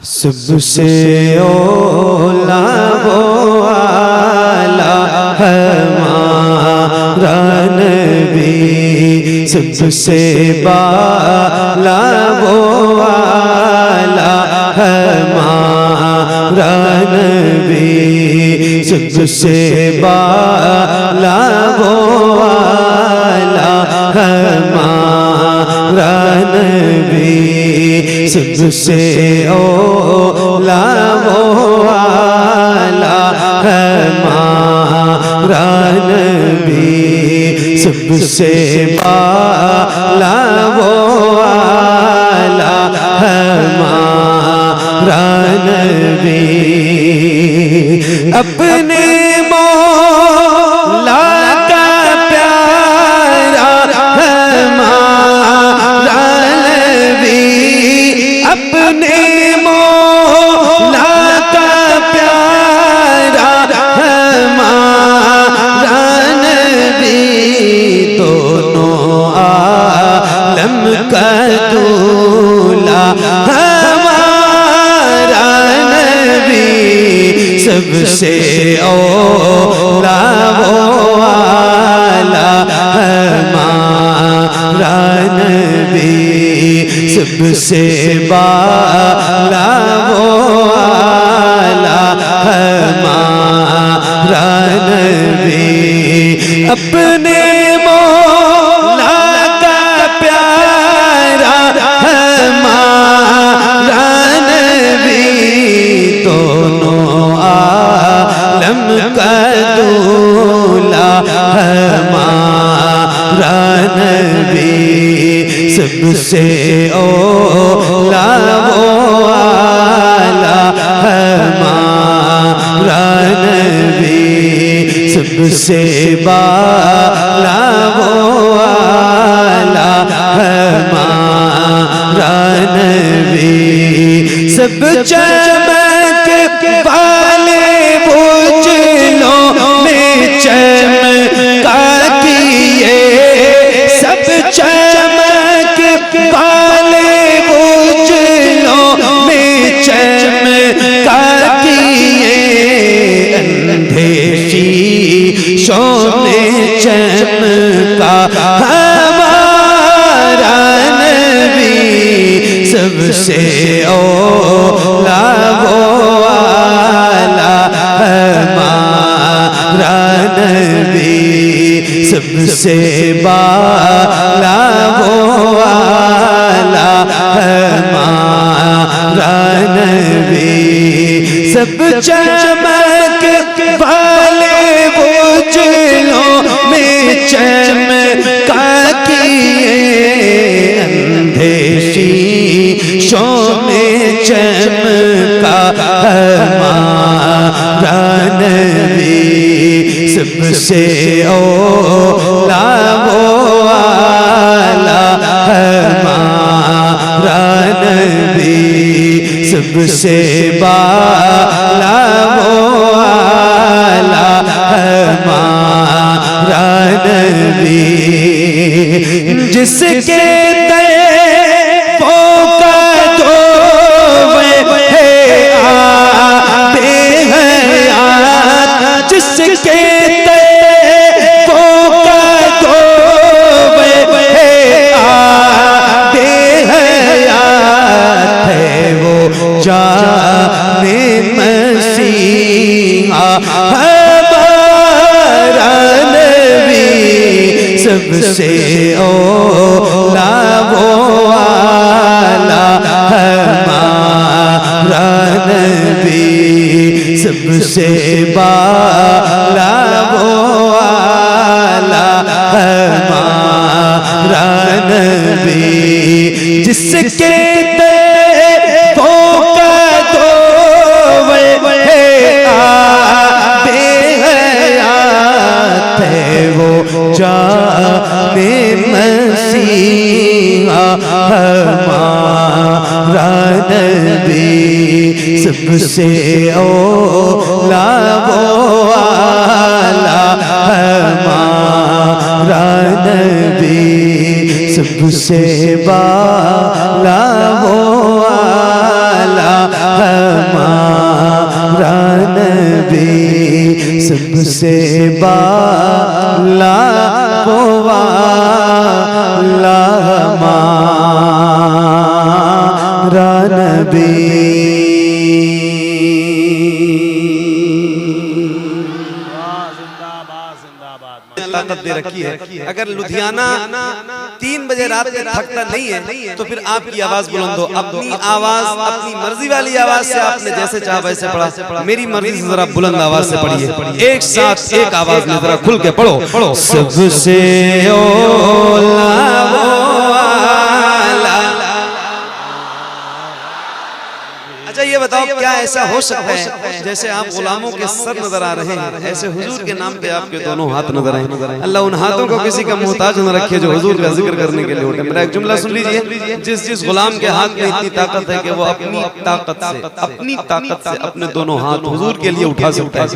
सबसे औला वो आला हमारा नबी, सबसे बाला वो आला हमारा नबी, सबसे बाला वो आला हमारा नबी, सबसे औला वो आला हमारा नबी, सबसे बाला वो आला हमारा नबी। अपने मौला का प्यारा हमारा नबी, अपने मौला का प्यारा हमारा नबी, दोनों आलम का दूल्हा हमारा नबी, सबसे औला वो आला हमारा नबी, सबसे बाला वो आला हमारा नबी। अपने मौला का प्यारा हमारा नबी, दोनों आलम का दूल्हा हमारा नबी, सबसे औला वो आला हमारा नबी, सबसे बाला वो आला हमारा नबी। सब चमक वाले उजलों में चमका किए, सब चमक वाले उजलों में चमका किए, अंधे शीशों में चमका हमारा नबी, सबसे औला वो आला हमारा नबी, सबसे बाला वो आला हमारा नबी। सब चमक वाले उजलों में चमका किए, अंधे शीशों में चमका हमारा नबी, सबसे औला वो आला हमारा नबी, सबसे बाला वो आला हमारा नबी। जिसके जिसके तैफों का धोवे आबे हयात है, वो जाने मसीहा हमारा नबी, सबसे औला वो आला हमारा नबी, सबसे बाला वो आला हमारा नबी। जिसके तैफों का धोवे आबे हयात है, वो जाने मसीहा हमारा नबी, सबसे औला वो आला हमारा नबी, सबसे बाला वो आला हमारा नबी सबसे बाला वो वाला हमारा नबी। ताकत दे रखी है। अगर लुधियाना 3 बजे रात में थकता नहीं है तो फिर आपकी आवाज बुलंद हो। अपनी आवाज अपनी मर्जी वाली आवाज से आपने जैसे चाहा वैसे पढ़ा, मेरी मर्जी से जरा बुलंद आवाज से पढ़िए, एक साथ एक आवाज में जरा खुल के पढ़ो। सबसे अच्छा ये बताओ क्या ऐसा हो सकता है जैसे आप गुलामों के सर नजर आ रहे हैं, ऐसे हुजूर के नाम पे आपके दोनों हाथ नजर आए। अल्लाह उन हाथों को किसी का मोहताज न रखे जो हुजूर का जिक्र करने के लिए उठे। मेरा एक जुमला सुन लीजिए, जिस गुलाम के हाथ में इतनी ताकत है कि वो अपनी ताकत से अपने दोनों हाथ हुजूर के लिए उठा सकता है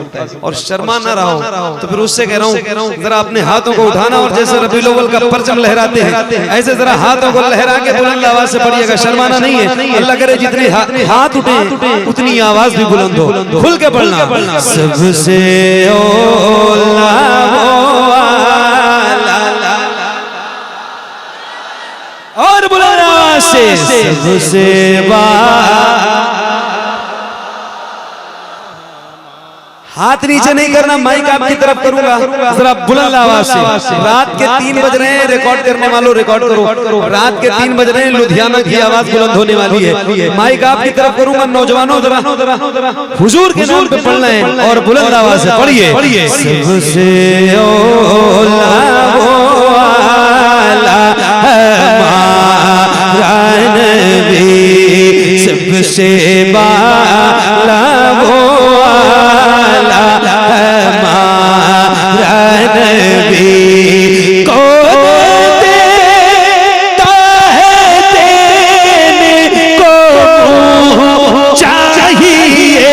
और शर्मा ना रहा हो, तो फिर उससे कह रहा हूँ जरा अपने हाथों को उठाना और जैसे रबीउल अव्वल का परचम लहराते हैं ऐसे जरा हाथों को लहरा के बुलंद आवाज से पढ़िएगा, शर्माना नहीं है। अल्लाह करे जितने हाथ उतनी आवाज भी बुलंद हो, खुल के पढ़ना। सबसे और बुलंद आवाज से सबसे हाथ नीचे नहीं करना, माइक आपकी तरफ करूंगा, जरा बुलंद आवाज से। रात के 3 बज रहे हैं, रिकॉर्ड करने वालों रिकॉर्ड करो। रात के 3 बज रहे हैं, लुधियाना की आवाज बुलंद होने वाली है। माइक आपकी तरफ करूंगा, नौजवानों जरा हुजूर के नाम पे पढ़ना है और बुलंद आवाज से पढ़िए। सबसे सबसे बाला वो वाला हमारा नबी कौन देता है देने को चाहिए,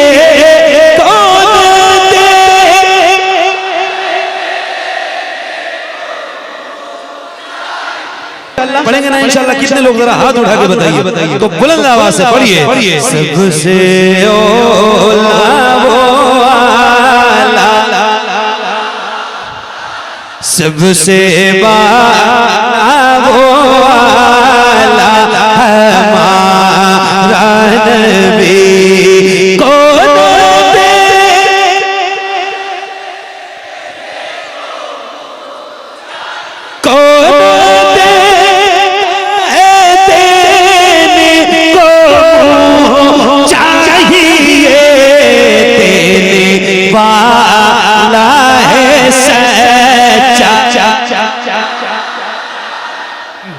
कौन दे पढ़ेंगे ना इंशाल्लाह। कितने लोग जरा हाथ उठा के बताइए तो बुलंद आवाज से पढ़िए। सबसे सबसे वाला हमारा नबी कौन दे कौन देने को चाहिए, देने वाला है सच्चा,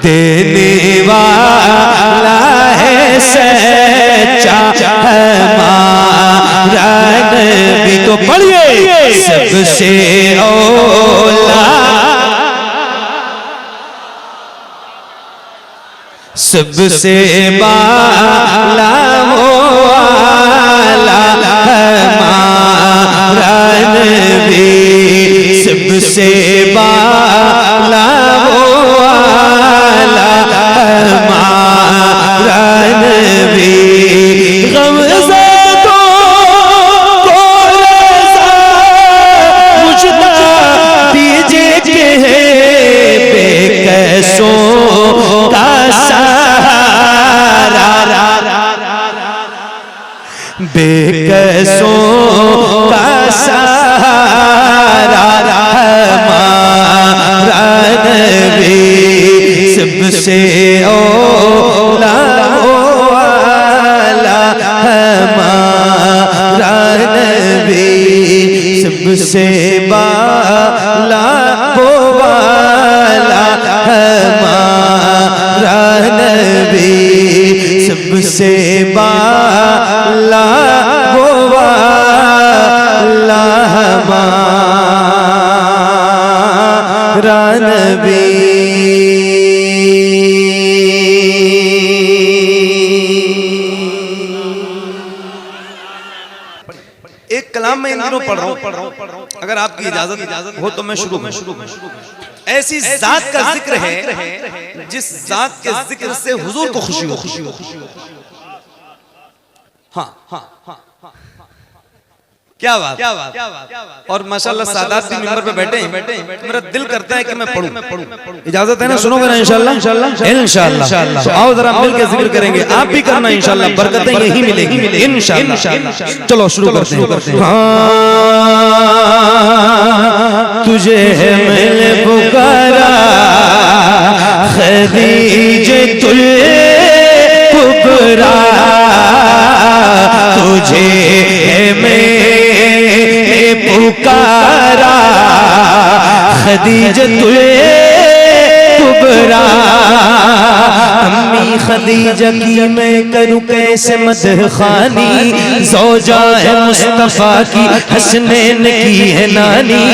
देने वाला है सच्चा हमारा नबी। तो पढ़िए सबसे औला सबसे बाला वो वाला हमारा नबी सबसे बाला वो वाला हमारा नबी। गमज़दों को रज़ा मुझदा दीजिए कि बेकसों का सहारा, बेकसों का सहारा हमारा नबी सबसे औला वाला हमारा नबी सबसे बाला वो वाला हमारा नबी सबसे बाला वो वाला हमारा नबी। एक कलाम में इन दिनों पढ़ रहा हूं, अगर आपकी इजाजत हो तो मैं शुरू करूं। ऐसी जात का जिक्र है जिस जात के जिक्र से हुजूर को खुशी हो। हाँ हाँ हाँ, क्या बात और माशाल्लाह सादात भी मिंबर पे बैठे हैं। मेरा दिल करता है कि मैं पढ़ूं। इजाजत है ना? सुनोगे ना इंशाल्लाह? इंशाल्लाह। तो आओ जरा मिल के जिक्र करेंगे, आप भी करना इंशाल्लाह, बरकतें यही मिलेगी इंशाल्लाह। चलो शुरू करते हैं। तुझे है मैंने पुकारा खदीजतुल कुबरा, तुझे है मैंने पुकारा खदीजतुल कुबरा। अम्मी खदीजा की मैं करूं कैसे मदखानी, ज़ौजा है मुस्तफ़ा की हसनैन की है नानी।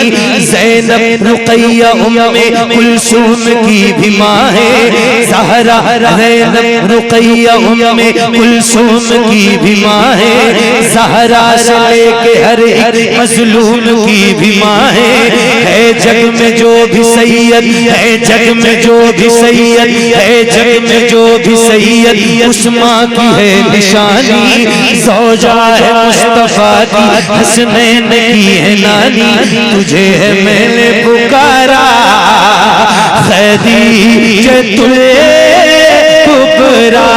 ज़ैनब रुक़ैया उम्मे कुलसूम की भी माँ है, ज़हरा ज़ैनब रुक़ैया उम्मे कुलसूम की भी माँ है। ज़हरा से लेके हर एक मज़लूम की भी माँ है जग में जो भी सैयद है, जग में जो भी सैयद है, जग में जो भी सैयद उस माँ की है निशानी। ज़ौजा है मुस्तफ़ा की हसनैन की है नानी। तुझे है मैंने पुकारा खदीजतुल कुबरा,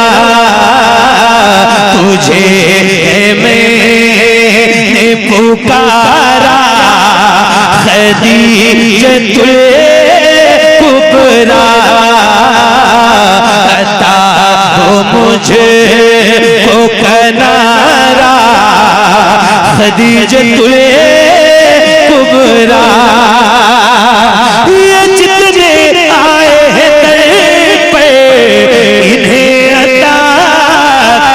तुझे है मैंने पुकारा खदीजतुल कुबरा। अता हो मुझे को कनारा खदीजतुल कुबरा। ये जितने आए हैं दर पे इन्हें अता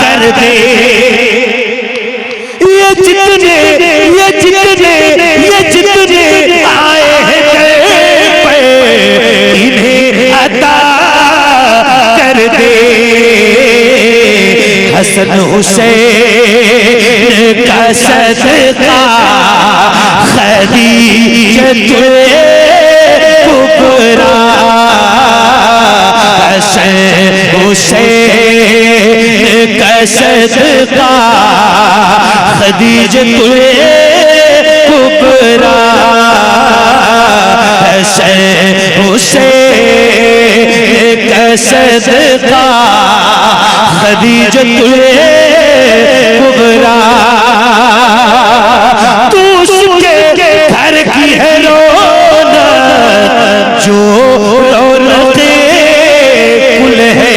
कर दे। ये जितने आए हैं दर पे इन्हें अता कर दे। हसन हुसैन का सदका खदीजतुल कुबरा। हसन हुसैन का सदका खदीजतुल कुबरा। हसन हुसैन का सदका खदीजतुल कुबरा। तू उसके घर की है रौनक जो रौनके कुल है।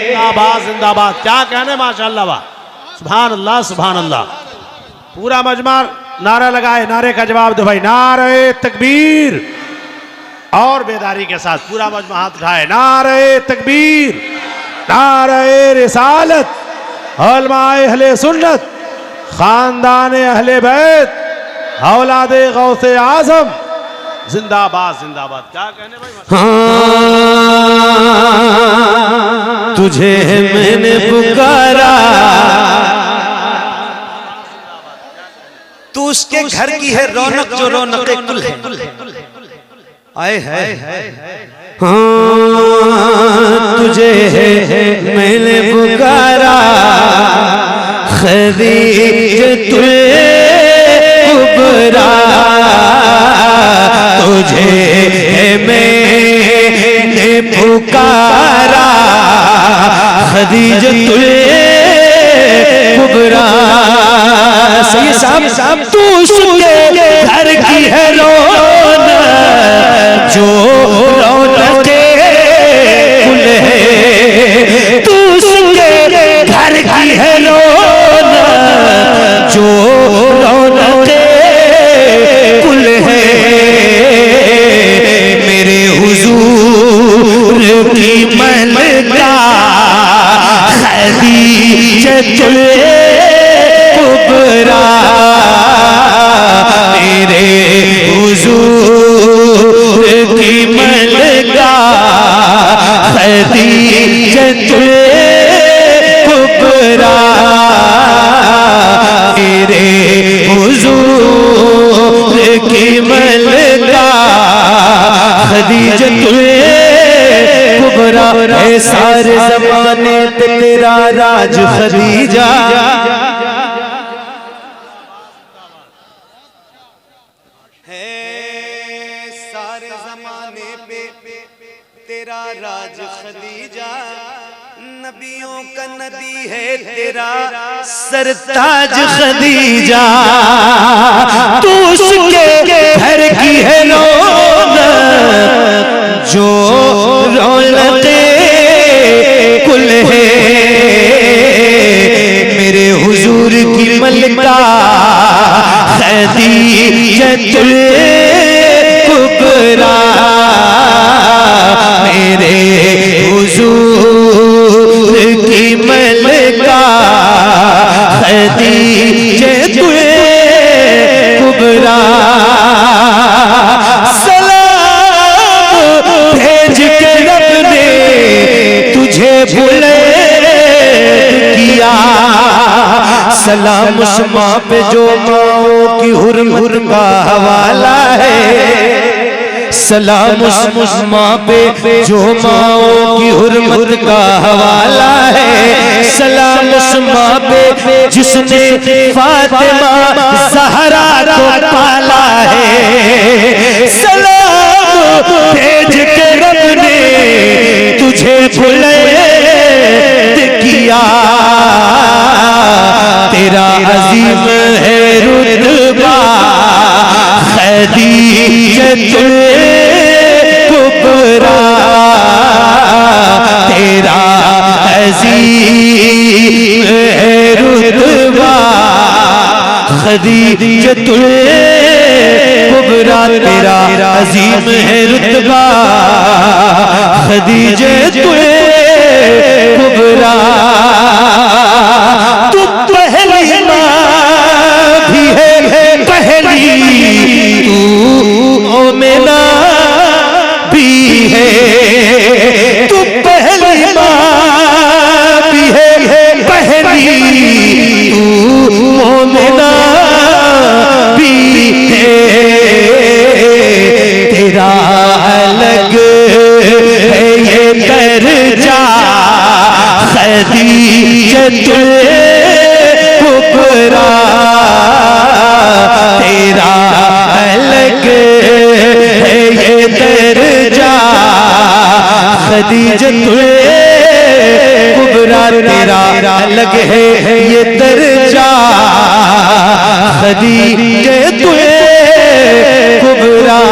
जिंदाबाद जिंदाबाद, क्या कहने माशाअल्लाह, वाह सुभान अल्लाह सुभान अल्लाह। पूरा मजमा नारा लगाए, नारे का जवाब दो भाई, नारे तकबीर। और बेदारी के साथ पूरा मजमा हाथ उठाए, नारे तकबीर, नारे रिसालत, उलमाए अहले सुन्नत, खानदान अहले बैत, औलादे गौसे आजम, जिंदाबाद जिंदाबाद। क्या कहने भाई? हाँ, तुझे मैंने पुकारा। तू उसके घर की है रौनक जो रौनक कुल है। आए है हाँ, तुझे मैंने पुकारा खदीजतुल कुबरा। तुझे मैंने पुकारा खदीजतुल कुबरा। सही साहब, तू उसके घर की है रौनक जो रौनके कुल है। तू उसके घर की है रौनक जो रौनके कुल है। मेरे हुजूर की मलका खदीजतुल कुबरा। मेरे हुजूर की मलका खदीजतुल कुबरा। मेरे हुजूर की मलका खदीजतुल कुबरा है सारे ज़माने पे तेरा राज खदीजा। सारे ज़माने पे तेरा राज खदीजा, नबियों का नबी है तेरा सरताज खदीजा। तू उसके घर की है रौनक जो रौनके कुल है, मेरे हुजूर की मलिका खदीजतुल कुबरा, मेरे हुजूर की मलिका खदीजतुल कुबरा। सलाम भेज के रब ने तुझे बुलंद किया, सलाम उस माँ पे जो माँ की हुर्मत का हवाला है, सलाम उस माँ पे जो माँ की हुर्मत का हवाला है, सलाम उस माँ पे जिसने फातिमा ज़हरा को पाला है, सलाम भेज के रब ने तुझे बुलंद किया, तेरा अजीम है रुतबा खदीजतुल कुबरा, तेरा अजीम है रुतबा खदीजतुल कुबरा, तेरा अजीम है रुतबा खदीजतुल कुबरा। तू पहली माँ भी है पहली, तू मोमिना भी है, तू पहली माँ भी है पहली, तू मोमिना भी है, तेरा अलग है ये दर्जा खदीजतुल कुबरा, तेरा अलग है ये दर्जा खदीजतुल कुबरा, तेरा अलग है ये दर्जा खदीजतुल कुबरा।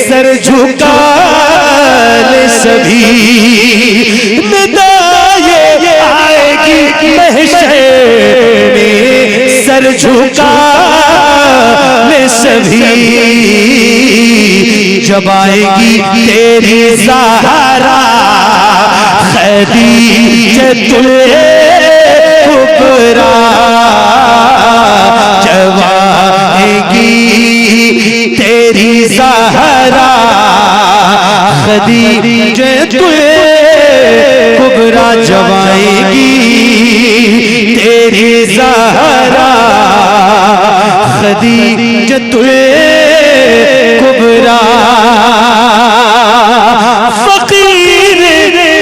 सर झुका ले सभी, निदाए आएगी महशर में, सर झुका ले सभी, जब आएगी तेरी ज़हरा खदीजतुल कुबरा, जब आएगी तेरी ज़हरा खदीजतुल कुबरा, जब आएगी तेरी ज़हरा खदीजतुल कुबरा। फकीर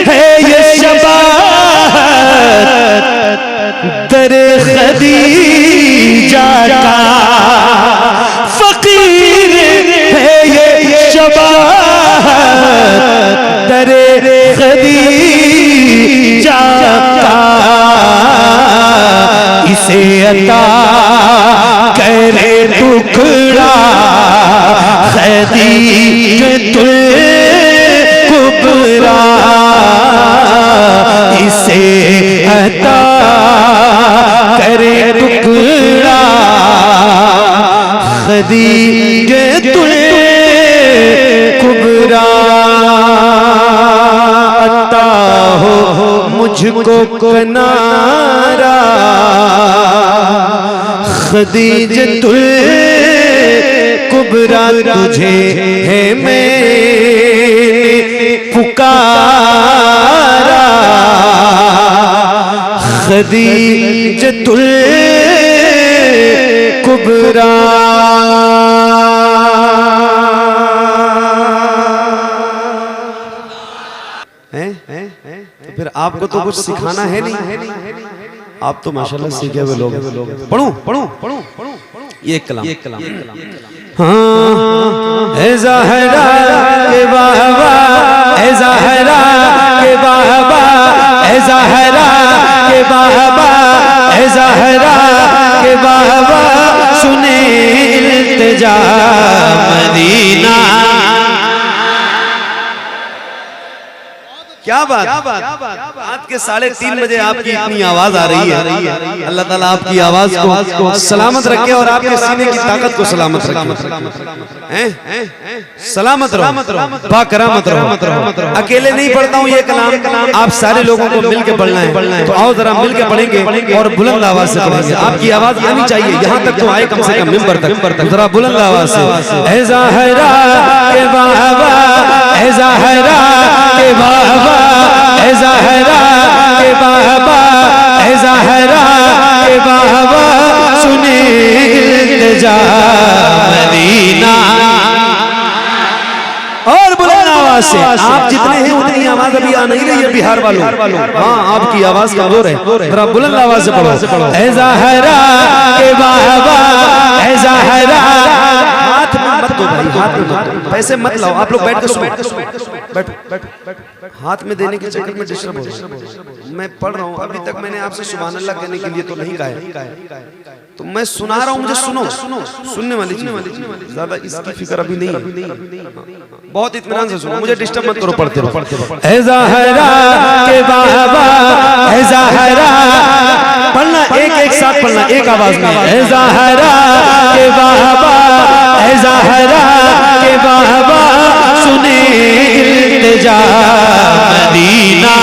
है ये शबाहत दर खदीजा का, फकीर है ये शबाहत दर खदीजा का, इसे अता करे टुकड़ा खदीजतुल कुबरा, इसे अता करे टुकड़ा खदीजतुल कुबरा। अता हो मुझको किनारा खदीजतुल कुबरा, तुझे है मैंने पुकारा खदीजतुल कुबरा तो फिर आपको तो कुछ सिखाना है नहीं, आप तो माशाल्लाह सीखे हुए लोग। पढ़ूं ये कलाम हाँ है ज़हरा के बाबा, है ज़हरा के बाबा, है ज़हरा के बाबा, है ज़हरा के बाबा, सुने इल्तिजा मदीना। क्या बात, रात के 3:30 बजे आपकी इतनी आवाज आ रही है। अल्लाह ताला आपकी आवाज को सलामत रखे और आपके सीने की ताकत को सलामत रखे। सलामत रहो, बाकरामत रहो। अकेले नहीं पढ़ता हूँ ये कलाम, आप सारे लोगों को मिलके पढ़ना है। तो आओ जरा मिलके पढ़ेंगे और बुलंद आवाज से पढ़ेंगे। आपकी आवाज आनी चाहिए, यहाँ तक तो आए कम से कम मिंबर तक। जरा बुलंद आवाज से ऐ ज़हरा के बाबा, ऐ ज़हरा के बाबा, ऐ ज़हरा के बाबा, ऐ ज़हरा के बाबा, सुने इल्तिजा मदीना। और बुलंद आवाज से, आप जितने हैं उतनी आवाज अभी आ नहीं रही है बिहार वालों। हाँ आपकी आवाज कमजोर है, जरा बुलंद आवाज से पढ़ो। ऐ ज़हरा के बाबा, ऐ ज़हरा। हाथ में मत दो भाई, हाथ में मत दो, पैसे मत लाओ। आप लोग बैठ के बैठो। हाथ में देने के चक्कर में डिस्टर्ब हो रहा है। मैं पढ़ रहा हूँ, अभी तक मैंने आपसे सुभान अल्लाह कहने के लिए तो नहीं कहा है, तो मैं सुना रहा हूँ, मुझे सुनो। सुनने वाली चीज, ज्यादा इसकी फिक्र अभी नहीं है। बहुत इत्मीनान से सुनो, मुझे डिस्टर्ब मत करो, पढ़ते रहो। ऐ ज़हरा के बाबा, ऐ ज़हरा, पढ़ना एक साथ पढ़ना, एक आवाज में। ऐ ज़हरा के बाबा, ऐ ज़हरा के बाबा, सुने इल्तिजा मदीना।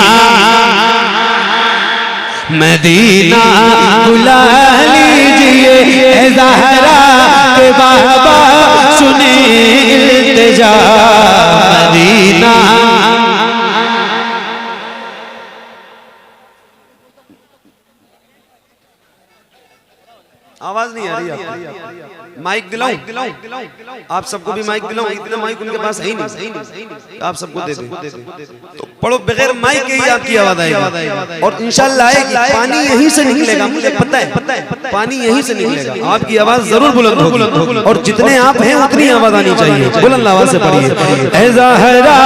मदीना बुला लीजिए, ऐ ज़हरा के बाबा, सुने इल्तिजा मदीना। आवाज नहीं आ रही आपको? माइक दिलाऊं? आप सबको भी माइक दिलाऊं? इतना माइक उनके पास है ही नहीं, आप सबको दे दें। तो पढ़ो, बगैर माइक के ही आपकी आवाज आएगी और इंशाल्लाह आएगी। पानी यहीं से निकलेगा, मुझे पता है, पानी यहीं से निकलेगा। आपकी आवाज जरूर बुलंद होगी और जितने आप हैं उतनी आवाज आनी चाहिए। बुलंद आवाज से पढ़िए। ऐ ज़हरा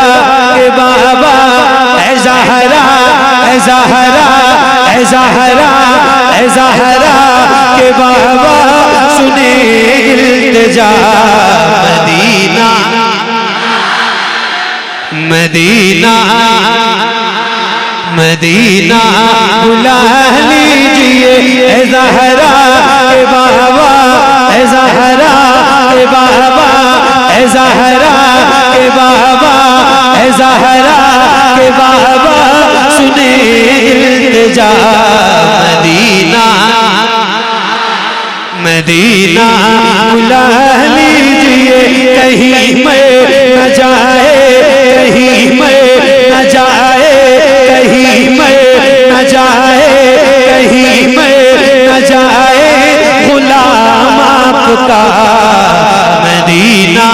के बाबा, ऐ ज़हरा, ऐ ज़हरा, ऐ ज़हरा, ऐ ज़हरा के बाबा, सुने इल्तिजा मदीना। मदीना मदीना बुला लीजिए, ऐ ज़हरा के बाबा, ऐ ज़हरा के बाबा, ऐ ज़हरा के बाबा, ऐ ज़हरा के बाबा, सुने इल्तिजा मदीना। मदीना बुला लीजिए, कहीं मैं न जाए, कहीं मैं न जाए, कहीं मैं न जाए, कहीं मैं न जाए, गुलाम आपका मदीना।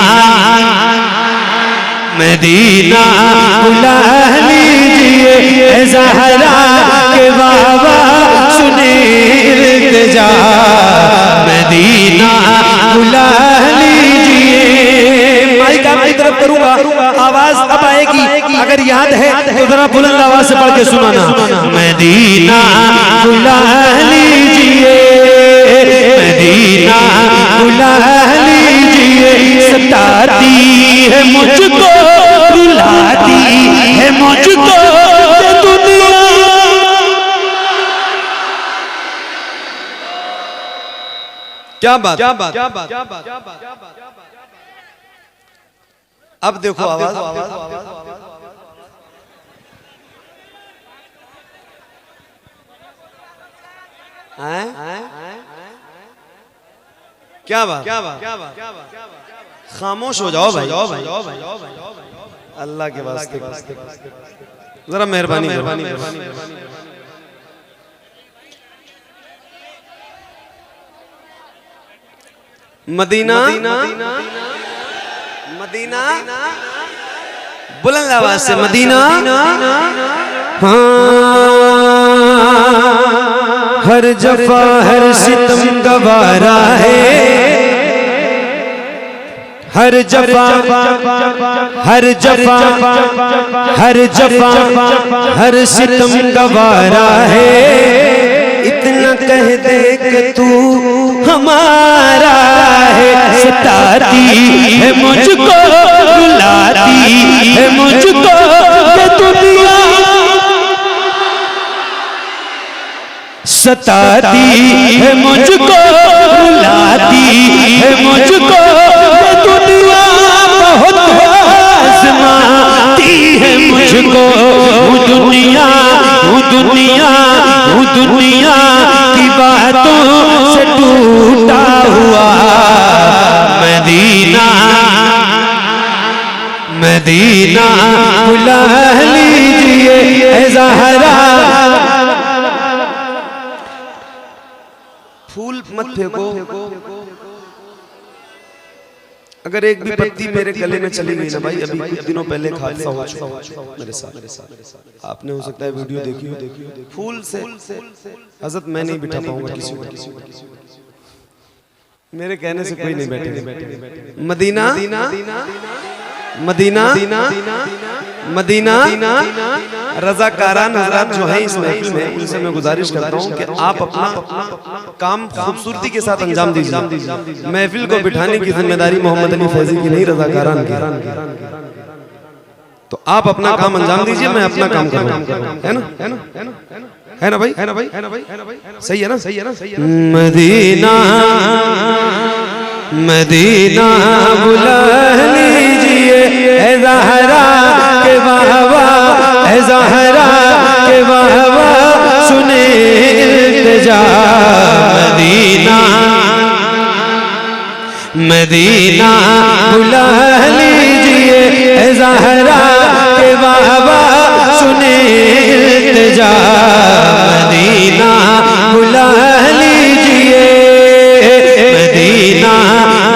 मदीना बुला लीजिए, ऐ ज़हरा के बाबा, सुने इल्तिजा मदीना बुला लीजिए। माइक आपकी तरफ करूंगा, आवाज अब आएगी, अगर याद है तो जरा बुलंद आवाज से पढ़ के सुनाना। मदीना बुला लीजिए, मदीना बुला लीजिए, सताती है मुझको, रुलाती है मुझको दुनिया। क्या बात, क्या बात, क्या बात, क्या बात, क्या बात। अब देखो आवाज, क्या बात, क्या बात, क्या बात। खामोश हो जाओ भाई, अल्लाह के वास्ते जरा मेहरबानी। मदीना मदीना बुलंद आवाज से मदीना। हर जफा हर सितम गवारा है, हर जफा हर जफा हर जफा हर सितम गवारा है। इतना कह दे कि तू हमारा है, सताती है मुझको रुलाती है मुझको ये दुनिया, सताती है मुझको रुलाती है मुझको ये दुनिया, बहुत आज़माती है मुझको दुनिया, दुनिया दुनिया की बातों से टूटा हुआ मदीना, मदीना बुला लीजिए ऐ ज़हरा। फूल मत फेंको, अगर एक भी पत्ती मेरे गले में चली गई ना भाई, अभी कुछ दिनों पहले एक हादसा हो चुका मेरे साथ, आपने हो सकता है वीडियो देखी हो। फूल से हज़रत मैं नहीं बिठा पाऊंगा किसी को, मेरे कहने से कोई नहीं बैठेगा। मदीना मदीना मदीना रज़ाकारान हज़रात जो हैं इस महफिल में, उनसे मैं गुजारिश करता हूं कि आप अपना काम खूबसूरती के साथ अंजाम दीजिए। महफिल को बिठाने की जिम्मेदारी मोहम्मद अली फैजी की नहीं, रज़ाकारान की। तो आप अपना काम अंजाम दीजिए, मैं अपना काम करूंगा, है ना? है ना भाई? है ना भाई? है ना भाई? सही है ना? सही है ना? सही है ना? मदीना मदीना बुला लीजिए ऐ ज़हरा के वाहवा, ऐ ज़हरा के वाहवा सुने इल्तिजा। मदीना मदीना बुला लीजिए ऐ ज़हरा के वाहवा सुने इल्तिजा। मदीना बुला लीजिए, मदीना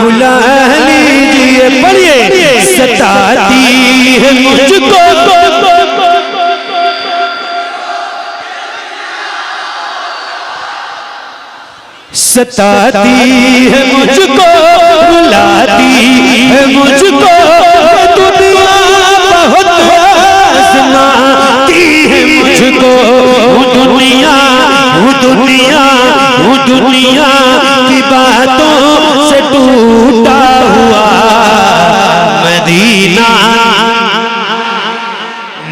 बुला लीजिए। पढ़िए, सताती है मुझको सताती है मुझको रुलाती है मुझको दुनिया, बहुत आज़माती है मुझको दुनिया, दुनिया दुनिया की बातों से टूटा हुआ मदीना,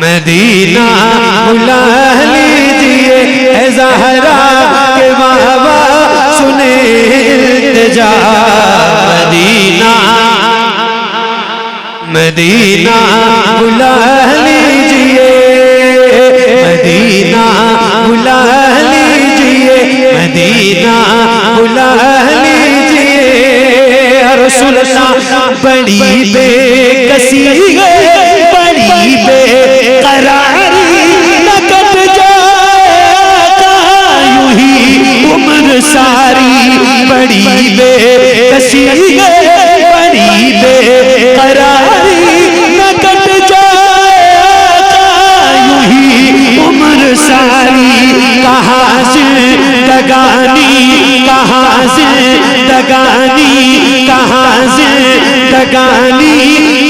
मदीना बुला लीजिए ऐ ज़हरा के वाहवा सुने इल्तिजा। मदीना मदीना बुला लीजिए, मदीना बुला लीजिए, मदीना बुला लीजिए। रसूल बड़ी बेकसी है, बड़ी बेकरारी न कट जाएगा यूं ही उम्र सारी। बड़ी बेकसी है, बड़ी बेकरारी न कट जाएगा यूं ही उम्र सारी। कहाँ से दगानी, कहाँ से दगानी, कहाँ से दगानी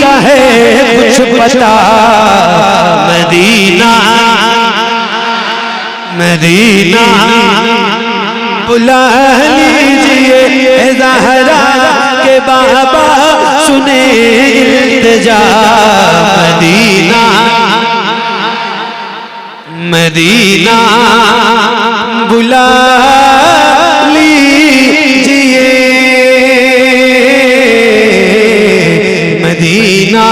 का है कुछ पता। मदीना मदीना बुला लीजिए ऐ ज़हरा के बाबा सुने इल्तिजा। मदीना मदीना बुला लीजिए, मदीना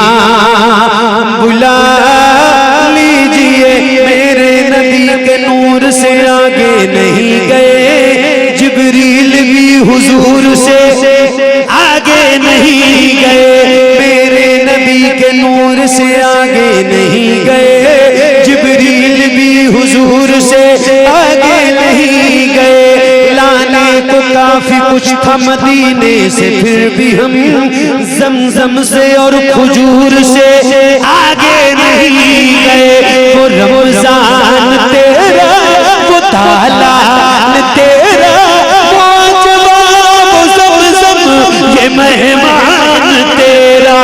बुला लीजिए। मेरे नबी के नूर से आगे नहीं गए, जिब्रील भी हुजूर से आगे नहीं गए। मेरे नबी के नूर से आगे नहीं गए, जिब्रील भी हुजूर से आगे नहीं गए। लाने तो काफी कुछ था मदीने से, फिर भी हम जमजम से और खजूर से आगे नहीं गए। वो रमजान तेरा, वो तालान तेरा, वो जवाब ज़मज़म ये मेहमान तेरा।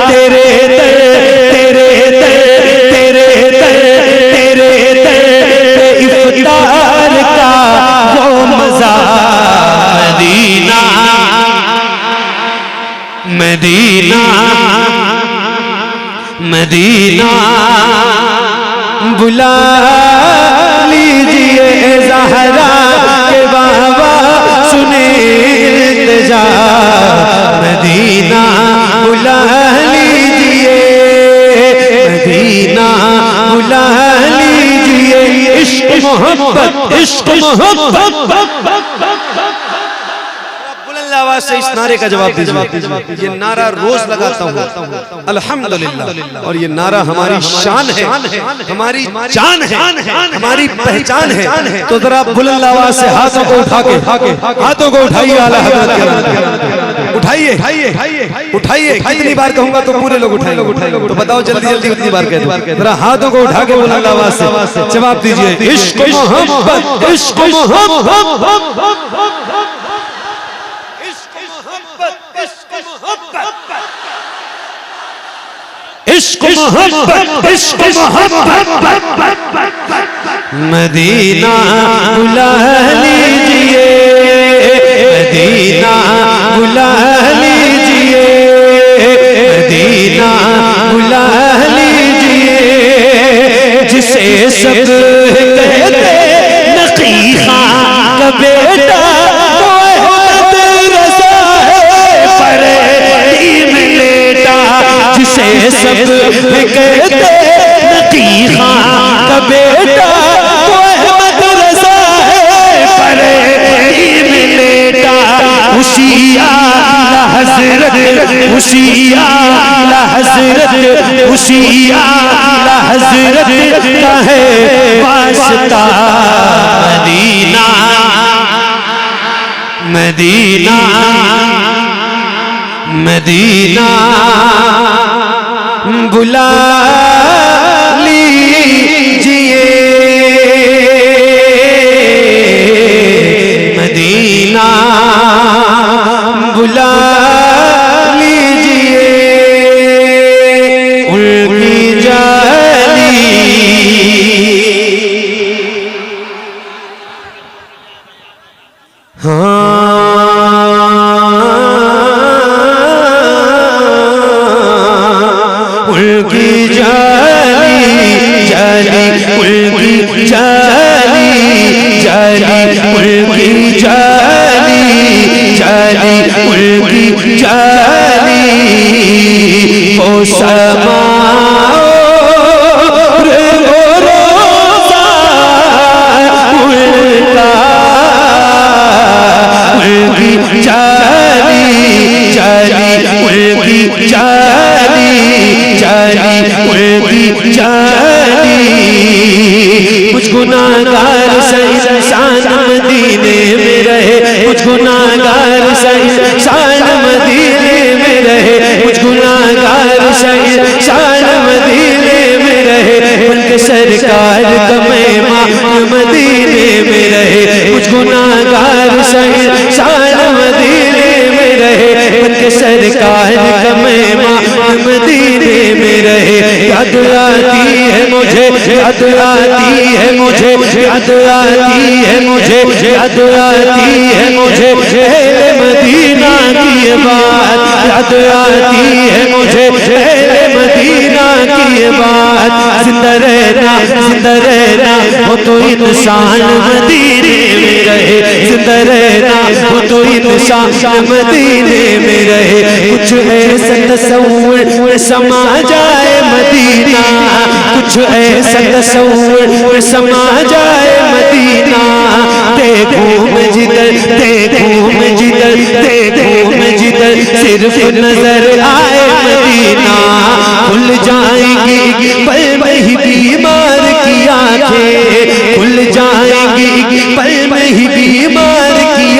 तेरे दर तेरे दर तेरे दर तेरे दर इफ्तार का वो मजा। मदीना मदीना मदीना बुला लीजिए ज़हरा के बाबा सुने इल्तिजा। मदीना बुला लीजिए, मदीना बुला लीजिए। इश्क मोहब्बत इश्क मोहब्बत। बुलंद आवाज से इस नारे का जवाब दीजिए। ये नारा रोज लगाता हूँ अल्हम्दुलिल्लाह, और ये नारा हमारी शान है, हमारी जान है, हमारी पहचान है। तो जरा बुलंद आवाज से हाथों को उठा के, हाथों को उठाइए, आला हज़रत के उठाइए उठाइए। कितनी बार कहूंगा तो पूरे लोग उठाएंगे, तो बताओ जल्दी जल्दी कितनी बार कहते। जरा हाथों को उठा के बुलंद आवाज से जवाब दीजिए। इश्क मोहब्बत इश्क मोहब्बत इश्क मोहब्बत इश्क मोहब्बत। मदीना बुला लीजिए, मदीना बुला लीजिए, मदीना बुला लीजिए। जिसे सब कहते नकी खां का बेटा, जिसे सब कहते नकी खां का बेटा, वो अहमद रज़ा है परे में लेटा। उसी आला हज़रत उसी आला हज़रत उसी आला हज़रत का है वास्ता। मदीना मदीना मदीना बुला लीजिए, मदीना बुला लीजिए। उनकी जाली उनकी जाली जाली उनकी जाली जाली उनकी जाली जाली उनकी जाली। ओ समा कुछ गुनाहगार सही शान मदीने में रहे, कुछ गुनाहगार सही शान मदीने में रहे, कुछ गुनाहगार सही शान मदीने में रहे। उनके सरकार का मेहमान मदीने में रहे, कुछ गुनाहगार सही शान मदीने में रहे। उनके सरकार का मेहमान मदीने में रहे। याद आती है मुझे, याद आती है मुझे, याद आती है मुझे, याद आती है मुझे अहले मदीना की ये बात, याद आती है मुझे अहले मदीना की ये बात। जिंदा रहना हो तो इंसान मदीने में रहे, जिंदा रहना हो तो इंसान मदीने में रहे। कुछ ऐसा तसव्वुर समा जाए मदीना, कुछ ऐसा तसव्वुर समा जाए मदीना। देखूं मैं जिधर देखूं मैं जिधर देखूं मैं जिधर सिर्फ नजर आए मदीना। खुल जाएंगी पल में ही बीमार की आंखें, खुल जाएंगी पल में ही बीमार की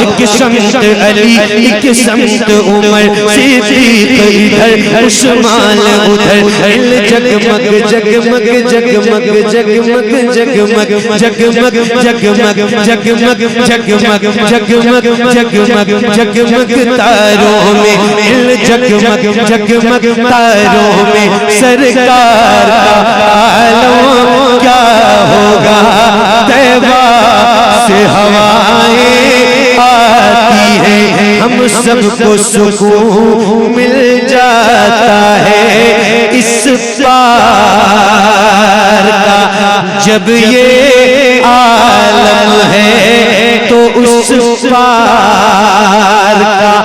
एक समत अली एक समत उमर सिद्दीक इधर उस्मान उधर जगमग जगमग जगमग जगमग जगमग जगमग जगमग जगमग जगमग जगमग जगमग जगमग तारों में जगमग जगमग तारों में सरकार का आलम क्या होगा। तैबा से हवाएं आती है हम सबको सुकून मिल जाता है इस पार का। जब ये आलम है तो उस पार का